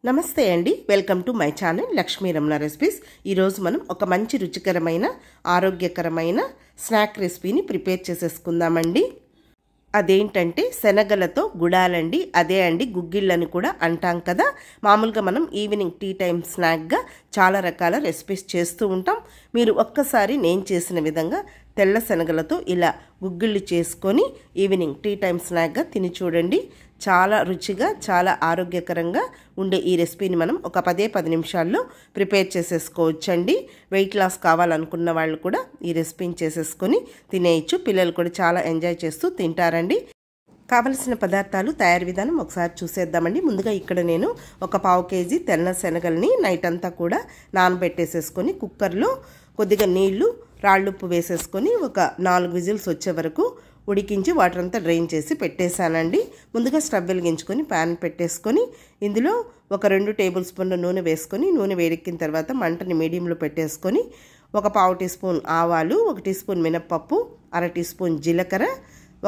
నమస్తే అండి, welcome to my channel Lakshmi Ramana recipes. ఈరోజు మనం ఒక మంచి రుచికరమైన ఆరోగ్యకరమైన స్నాక్ రెసిపీని ప్రిపేర్ చేసేసుకుందామండి. అదేంటంటే శనగలతో గుడాలండి. అదే అండి గుగ్గిళ్ళని కూడా అంటాం కదా. మామూలుగా మనం ఈవినింగ్ టీ టైం స్నాక్గా చాలా రకాల రెసిపీస్ చేస్తూ ఉంటాం. మీరు ఒక్కసారి నేను చేసిన విధంగా తెల్ల శనగలతో ఇలా గుగ్గిళ్ళు చేసుకొని ఈవినింగ్ టీ టైం స్నాక్గా తిని చూడండి. చాలా రుచిగా చాలా ఆరోగ్యకరంగా ఉండే ఈ రెసిపీని మనం ఒక 10 నిమిషాల్లో ప్రిపేర్ చేసేసుకోవచ్చండి. వెయిట్ లాస్ కావాలనుకున్న వాళ్ళు కూడా ఈ రెసిపీని చేసేసుకొని తినేయచ్చు. పిల్లలు కూడా చాలా ఎంజాయ్ చేస్తూ తింటారండి. కావలసిన పదార్థాలు తయారీ విధానం ఒకసారి చూసేద్దామండి. ముందుగా ఇక్కడ నేను ఒక 1/2 కేజీ తెల్ల శనగల్ని నైట్ అంతా కూడా నానబెట్టేసేసుకొని కుక్కర్లో కొద్దిగా నీళ్లు రాళ్ళుప్పు వేసేసుకొని ఒక 4 విజిల్స్ వచ్చే వరకు ఉడికించి వాటర్ అంతా డ్రైన్ చేసి పెట్టేశానండి. ముందుగా స్టవ్ వెలిగించుకొని ప్యాన్ పెట్టేసుకొని ఇందులో ఒక 2 టేబుల్ స్పూన్ల నూనె వేసుకొని నూనె వేడెక్కిన తర్వాత మంటని మీడియంలో పెట్టేసుకొని ఒక 1/2 టీ స్పూన్ ఆవాలు, 1 టీ స్పూన్ మినప్పప్పు, 1/2 టీ స్పూన్ జీలకర్ర,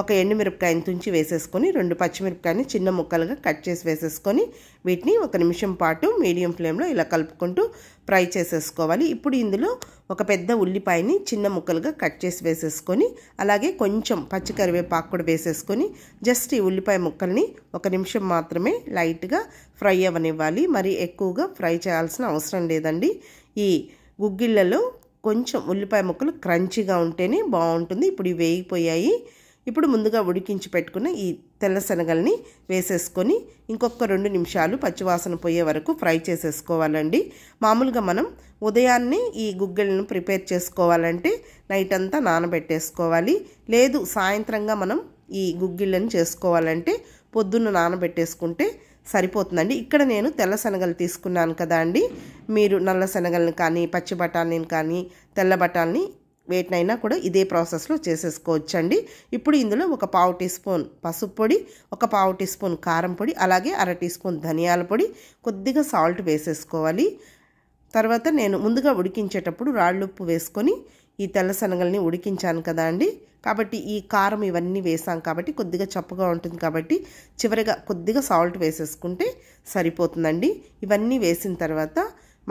ఒక ఎండుమిరపకాయని తుంచి వేసేసుకొని 2 పచ్చిమిరపకాయని చిన్న ముక్కలుగా కట్ చేసి వేసేసుకొని వీటిని 1 నిమిషం పాటు మీడియం ఫ్లేమ్లో ఇలా కలుపుకుంటూ ఫ్రై చేసేసుకోవాలి. ఇప్పుడు ఇందులో ఒక పెద్ద ఉల్లిపాయని చిన్న ముక్కలుగా కట్ చేసి వేసేసుకొని అలాగే కొంచెం పచ్చి కరివేపాకు కూడా వేసేసుకొని జస్ట్ ఈ ఉల్లిపాయ ముక్కల్ని 1 నిమిషం మాత్రమే లైట్గా ఫ్రై అవ్వనివ్వాలి. మరి ఎక్కువగా ఫ్రై చేయాల్సిన అవసరం లేదండి. ఈ గుగ్గిళ్ళలో కొంచెం ఉల్లిపాయ ముక్కలు క్రంచీగా ఉంటేనే బాగుంటుంది. ఇప్పుడు ఇవి వేగిపోయాయి. ఇప్పుడు ముందుగా ఉడికించి పెట్టుకున్న ఈ తెల్ల శనగల్ని వేసేసుకొని ఇంకొక 2 నిమిషాలు పచ్చివాసన పోయే వరకు ఫ్రై చేసేసుకోవాలండి. మామూలుగా మనం ఉదయాన్నే ఈ గుగ్గిళ్ళను ప్రిపేర్ చేసుకోవాలంటే నైట్ అంతా నానబెట్టేసుకోవాలి. లేదు సాయంత్రంగా మనం ఈ గుగ్గిళ్ళని చేసుకోవాలంటే పొద్దున్న నానబెట్టేసుకుంటే సరిపోతుందండి. ఇక్కడ నేను తెల్ల శనగలు తీసుకున్నాను కదా అండి. మీరు నల్ల శనగల్ని కానీ పచ్చి బఠానీని కానీ తెల్ల బఠానీని వేటినైనా కూడా ఇదే ప్రాసెస్లో చేసేసుకోవచ్చండి. ఇప్పుడు ఇందులో ఒక 1/2 టీ స్పూన్ పసుపు పొడి, ఒక 1/2 టీ స్పూన్ కారం పొడి, అలాగే 1/2 టీ స్పూన్ ధనియాల పొడి, కొద్దిగా సాల్ట్ వేసేసుకోవాలి. తర్వాత నేను ముందుగా ఉడికించేటప్పుడు రాళ్ళుప్పు వేసుకొని ఈ తెల్ల శనగల్ని ఉడికించాను కదా అండి. కాబట్టి ఈ కారం ఇవన్నీ వేసాం కాబట్టి కొద్దిగా చప్పగా ఉంటుంది కాబట్టి చివరిగా కొద్దిగా సాల్ట్ వేసేసుకుంటే సరిపోతుందండి. ఇవన్నీ వేసిన తర్వాత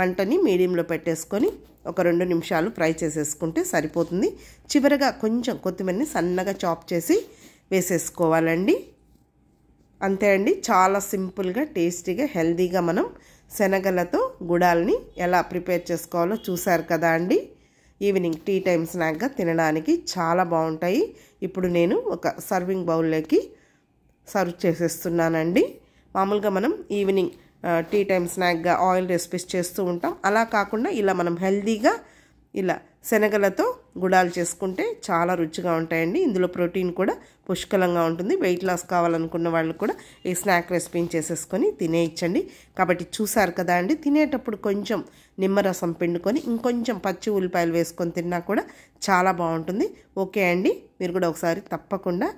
మంటని మీడియంలో పెట్టేసుకొని ఒక 2 నిమిషాలు ఫ్రై చేసేసుకుంటే సరిపోతుంది. చివరగా కొంచెం కొత్తిమీరని సన్నగా చాప్ చేసి వేసేసుకోవాలండి. అంతే అండి, చాలా సింపుల్గా టేస్టీగా హెల్తీగా మనం శనగలతో గుడాల్ని ఎలా ప్రిపేర్ చేసుకోవాలో చూసారు కదా అండి. ఈవినింగ్ టీ టైం స్నాక్గా తినడానికి చాలా బాగుంటాయి. ఇప్పుడు నేను ఒక సర్వింగ్ బౌల్లోకి సర్వ్ చేసేస్తున్నానండి. మామూలుగా మనం ఈవినింగ్ టీ టైం స్నాక్గా ఆయిల్ రెసిపీస్ చేస్తూ ఉంటాం. అలా కాకుండా ఇలా మనం హెల్తీగా ఇలా శనగలతో గుడాలు చేసుకుంటే చాలా రుచిగా ఉంటాయండి. ఇందులో ప్రోటీన్ కూడా పుష్కలంగా ఉంటుంది. వెయిట్ లాస్ కావాలనుకున్న వాళ్ళు కూడా ఈ స్నాక్ రెసిపీని చేసేసుకొని తినేయచ్చండి. కాబట్టి చూసారు కదా అండి, తినేటప్పుడు కొంచెం నిమ్మరసం పిండుకొని ఇంకొంచెం పచ్చి ఉల్లిపాయలు వేసుకొని తిన్నా కూడా చాలా బాగుంటుంది. ఓకే అండి, మీరు కూడా ఒకసారి తప్పకుండా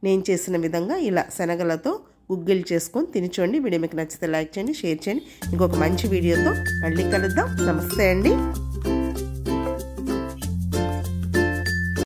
నేను చేసిన విధంగా ఇలా శనగలతో గుగ్గిళ్ళు చేసుకొని తిని చూడండి. వీడియో మీకు నచ్చితే లైక్ చేయండి, షేర్ చేయండి. ఇంకొక మంచి వీడియోతో మళ్ళీ కలుద్దాం. నమస్తే అండి.